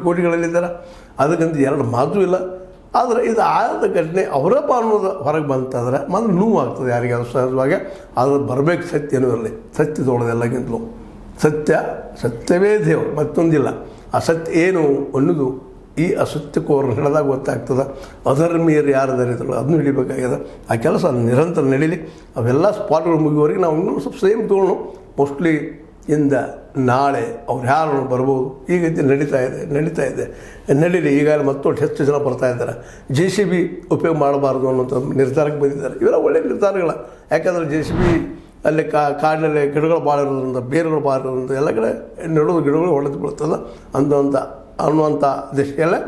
ಕೋಟಿಗಳಲ್ಲಿದ್ದಾರೆ. ಅದಕ್ಕಂತ ಎರಡು ಮಾತು ಇಲ್ಲ. ಆದರೆ ಇದು ಆದ ಘಟನೆ ಅವರಪ್ಪ ಅನ್ನೋದು ಹೊರಗೆ ಬಂತಂದ್ರೆ ಮೊದಲು ನೋವು ಆಗ್ತದೆ ಯಾರಿಗಾದ್ರೂ ಸಹಜವಾಗಿ. ಆದರೆ ಬರಬೇಕು ಸತ್ಯನೂ ಇರಲಿ. ಸತ್ಯ ತೊಗೊಳ್ಳೋದೆಲ್ಲಕ್ಕಿಂತಲೂ ಸತ್ಯವೇ ದೇವರು, ಮತ್ತೊಂದಿಲ್ಲ. ಅಸತ್ಯ ಏನು ಅನ್ನೋದು ಈ ಅಸತ್ಯಕೋರನ್ನು ಹಿಡಿದಾಗ ಗೊತ್ತಾಗ್ತದೆ. ಅಧರ್ಮೀಯರು ಯಾರು ದರಿದ್ರು ಅದನ್ನು ಹಿಡಿಬೇಕಾಗ್ಯದ. ಆ ಕೆಲಸ ನಿರಂತರ ನಡೀಲಿ. ಅವೆಲ್ಲ ಸ್ಪಾಟ್ಗಳು ಮುಗಿಯುವವರೆಗೆ ನಾವು ಇನ್ನೂ ಸ್ವಲ್ಪ ಸೇಮ್ ತೊಗೊಂಡು ಮೋಸ್ಟ್ಲಿ ಇಂದ ನಾಳೆ ಅವ್ರು ಯಾರು ಬರ್ಬೋದು. ಈಗ ನಡೀತಾ ಇದೆ ನಡೀಲಿ. ಈಗ ಮತ್ತೊಟ್ಟು ಹೆಚ್ಚು ಜನ ಬರ್ತಾ ಇದ್ದಾರೆ. JCB ಉಪಯೋಗ ಮಾಡಬಾರ್ದು ಅನ್ನೋಂಥ ನಿರ್ಧಾರಕ್ಕೆ ಬಂದಿದ್ದಾರೆ. ಇವೆಲ್ಲ ಒಳ್ಳೆಯ ನಿರ್ಧಾರಗಳ. ಯಾಕಂದರೆ JCB ಅಲ್ಲಿ ಕಾಡಿನಲ್ಲಿ ಗಿಡಗಳು ಭಾಳ ಇರೋದ್ರಿಂದ, ಬೇರುಗಳು ಭಾಳ ಇರೋದ್ರಿಂದ ಎಲ್ಲ ಕಡೆ ನೆಡೋದು ಗಿಡಗಳು ಹೊಡೆದು ಬೀಳ್ತದೆ ಅನ್ನುವಂಥ ದೃಷ್ಟಿಯಲ್ಲೇ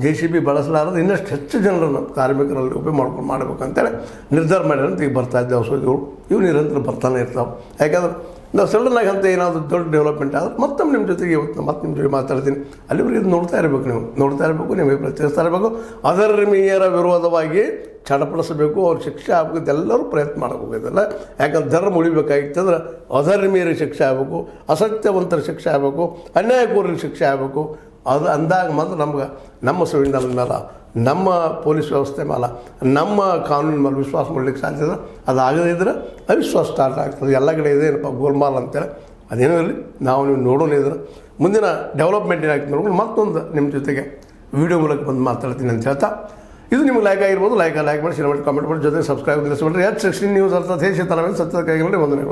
JCB ಬಳಸಲಾರದು ಇನ್ನಷ್ಟು ಹೆಚ್ಚು ಜನರನ್ನು ಕಾರ್ಮಿಕರಲ್ಲಿ ಉಪಯೋಗ ಮಾಡಬೇಕಂತೇಳಿ ನಿರ್ಧಾರ ಮಾಡಿದಂತ ಈಗ ಬರ್ತಾ ಇದ್ದೆ ಔಷಧಿಗಳು. ಇವು ನಿರಂತರ ಬರ್ತಾನೆ ಇರ್ತಾವೆ. ಯಾಕಂದ್ರೆ ನಾವು ಸಡನ್ನಾಗಿ ಅಂತ ಏನಾದರೂ ದೊಡ್ಡ ಡೆವಲಪ್ಮೆಂಟ್ ಆದರೆ ಮತ್ತೊಮ್ಮೆ ನಿಮ್ಮ ಜೊತೆಗೆ ಇವತ್ತು ಮತ್ತೆ ನಿಮ್ಮ ಜೊತೆ ಮಾತಾಡ್ತೀನಿ. ಅಲ್ಲಿವರೆಗೆ ಇದು ನೋಡ್ತಾ ಇರಬೇಕು, ನಿಮಗೆ ಪ್ರತಿಸ್ತಾ ಇರಬೇಕು. ಅಧರ್ಮೀಯರ ವಿರೋಧವಾಗಿ ಚಡಪಡಿಸಬೇಕು, ಅವ್ರ ಶಿಕ್ಷೆ ಆಗಬೇಕು. ಎಲ್ಲರೂ ಪ್ರಯತ್ನ ಮಾಡಬೇಕಾಗಿದ್ದಲ್ಲ. ಯಾಕಂದ್ರೆ ಧರ್ಮ ಉಳಿಬೇಕಾಗಿತ್ತಂದ್ರೆ ಅಧರ್ಮೀಯರಿಗೆ ಶಿಕ್ಷೆ ಆಗಬೇಕು, ಅಸತ್ಯವಂತರ ಶಿಕ್ಷೆ ಆಗಬೇಕು, ಅನ್ಯಾಯಕೋರರಿಗೆ ಶಿಕ್ಷೆ ಆಗಬೇಕು. ಅದು ಅಂದಾಗ ಮಾತ್ರ ನಮ್ಗೆ ನಮ್ಮ ಸಂವಿಧಾನದ ಮೇಲೆ, ನಮ್ಮ ಪೊಲೀಸ್ ವ್ಯವಸ್ಥೆ ಮೇಲೆ, ನಮ್ಮ ಕಾನೂನಿನ ಮೇಲೆ ವಿಶ್ವಾಸ ಮಾಡಲಿಕ್ಕೆ ಸಾಧ್ಯ ಇದೆ. ಅದಾಗದೇ ಇದ್ರೆ ಅವಿಶ್ವಾಸ ಸ್ಟಾರ್ಟ್ ಆಗ್ತದೆ. ಎಲ್ಲ ಕಡೆ ಇದೆ ಏನಪ್ಪ ಗೋಲ್ಮಾಲ್ ಅಂತೇಳಿ. ಅದೇನೂ ಇರಲಿ, ನೀವು ನೋಡೋಣ. ಇದ್ರೆ ಮುಂದಿನ ಡೆವಲಪ್ಮೆಂಟ್ ಏನಾಗ್ತದೆ ನೋಡೋಣ. ಮತ್ತೊಂದು ನಿಮ್ಮ ಜೊತೆಗೆ ವಿಡಿಯೋ ಮೂಲಕ ಬಂದು ಮಾತಾಡ್ತೀನಿ ಅಂತ ಹೇಳ್ತಾ, ಇದು ನಿಮ್ಗೆ ಲೈಕ್ ಆಗಿರ್ಬೋದು. ಲೈಕ್ ಮಾಡಿ, ಶೇರ್ ಮಾಡಿ, ಕಾಮೆಂಟ್ ಮಾಡಿ, ಜೊತೆಗೆ ಸಬ್ಸ್ಕ್ರೈಬ್ ನಿಲ್ಲಿಸ್ಬಿಟ್ರೆ H16 ನ್ಯೂಸ್ ಅರ್ಥಾತ್ ದೇಶ ತನವೇ ಸತ್ಯದ ಕೈಗಳಲ್ಲಿ ವಂದನೆಗಳು.